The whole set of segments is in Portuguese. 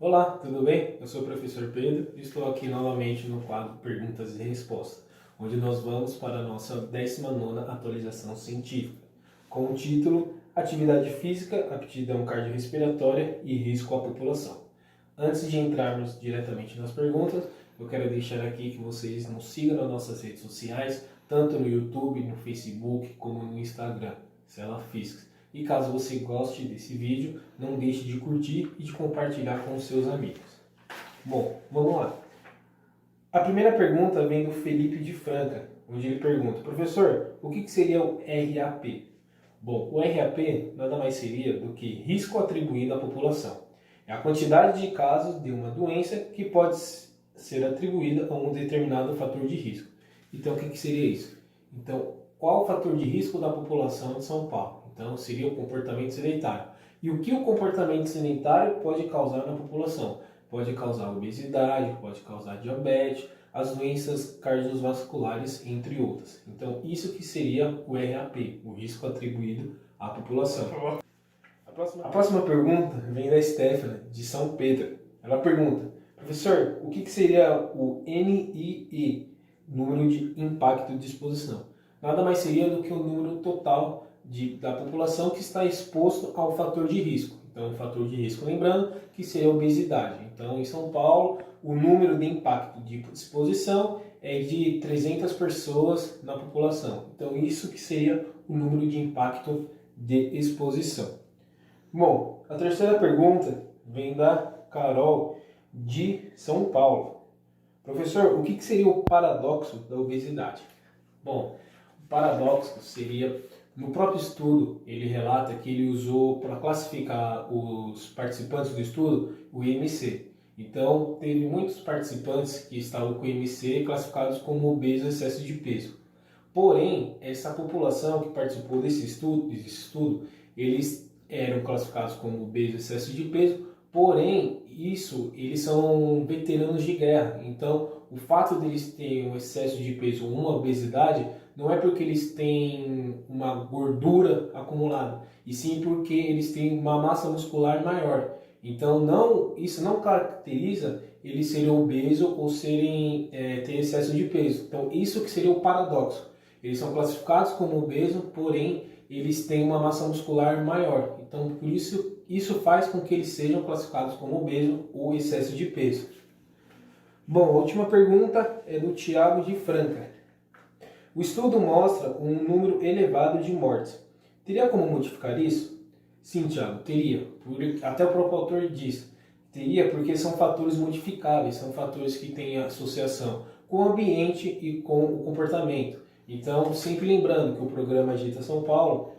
Olá, tudo bem? Eu sou o professor Pedro e estou aqui novamente no quadro Perguntas e Respostas, onde nós vamos para a nossa 19ª atualização científica, com o título Atividade Física, Aptidão Cardiorrespiratória e Risco à População. Antes de entrarmos diretamente nas perguntas, eu quero deixar aqui que vocês nos sigam nas nossas redes sociais, tanto no YouTube, no Facebook, como no Instagram, Cela Física. E caso você goste desse vídeo, não deixe de curtir e de compartilhar com os seus amigos. Bom, vamos lá. A primeira pergunta vem do Felipe de Franca, onde ele pergunta: professor, o que seria o RAP? Bom, o RAP nada mais seria do que risco atribuído à população. É a quantidade de casos de uma doença que pode ser atribuída a um determinado fator de risco. Então, o que seria isso? Então, qual o fator de risco da população de São Paulo? Então, seria o comportamento sedentário. E o que o comportamento sedentário pode causar na população? Pode causar obesidade, pode causar diabetes, as doenças cardiovasculares, entre outras. Então, isso que seria o RAP, o risco atribuído à população. A próxima pergunta vem da Stephanie, de São Pedro. Ela pergunta: professor, o que seria o NIE, número de impacto de exposição? Nada mais seria do que o número total da população que está exposto ao fator de risco. Então, o fator de risco, lembrando, que seria a obesidade. Então, em São Paulo, o número de impacto de exposição é de 300 pessoas na população. Então, isso que seria o número de impacto de exposição. Bom, a terceira pergunta vem da Carol, de São Paulo. Professor, o que seria o paradoxo da obesidade? Bom, o paradoxo seria, no próprio estudo, ele relata que ele usou para classificar os participantes do estudo o IMC. Então, teve muitos participantes que estavam com o IMC classificados como obeso excesso de peso. Porém, essa população que participou desse estudo, eles eram classificados como obeso excesso de peso, porém, eles são veteranos de guerra. Então, o fato deles terem um excesso de peso ou uma obesidade não é porque eles têm uma gordura acumulada, e sim porque eles têm uma massa muscular maior. Então, isso não caracteriza eles serem obesos ou ter excesso de peso. Então, isso que seria o paradoxo. Eles são classificados como obesos, porém, eles têm uma massa muscular maior. Então, por isso faz com que eles sejam classificados como obeso ou excesso de peso. Bom, a última pergunta é do Tiago de Franca. O estudo mostra um número elevado de mortes. Teria como modificar isso? Sim, Tiago, teria. Até o próprio autor diz. Teria porque são fatores modificáveis, são fatores que têm associação com o ambiente e com o comportamento. Então, sempre lembrando que o programa Agita São Paulo,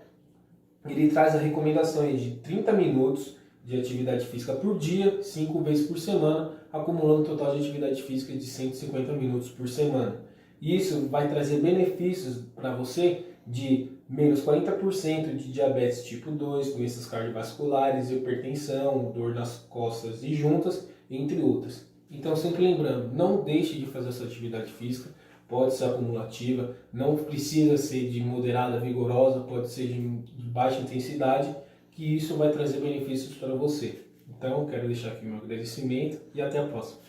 ele traz as recomendações de 30 minutos de atividade física por dia, 5 vezes por semana, acumulando um total de atividade física de 150 minutos por semana. Isso vai trazer benefícios para você de menos 40% de diabetes tipo 2, doenças cardiovasculares, hipertensão, dor nas costas e juntas, entre outras. Então, sempre lembrando, não deixe de fazer essa atividade física. Pode ser acumulativa, não precisa ser de moderada, vigorosa, pode ser de baixa intensidade, que isso vai trazer benefícios para você. Então, quero deixar aqui meu agradecimento e até a próxima.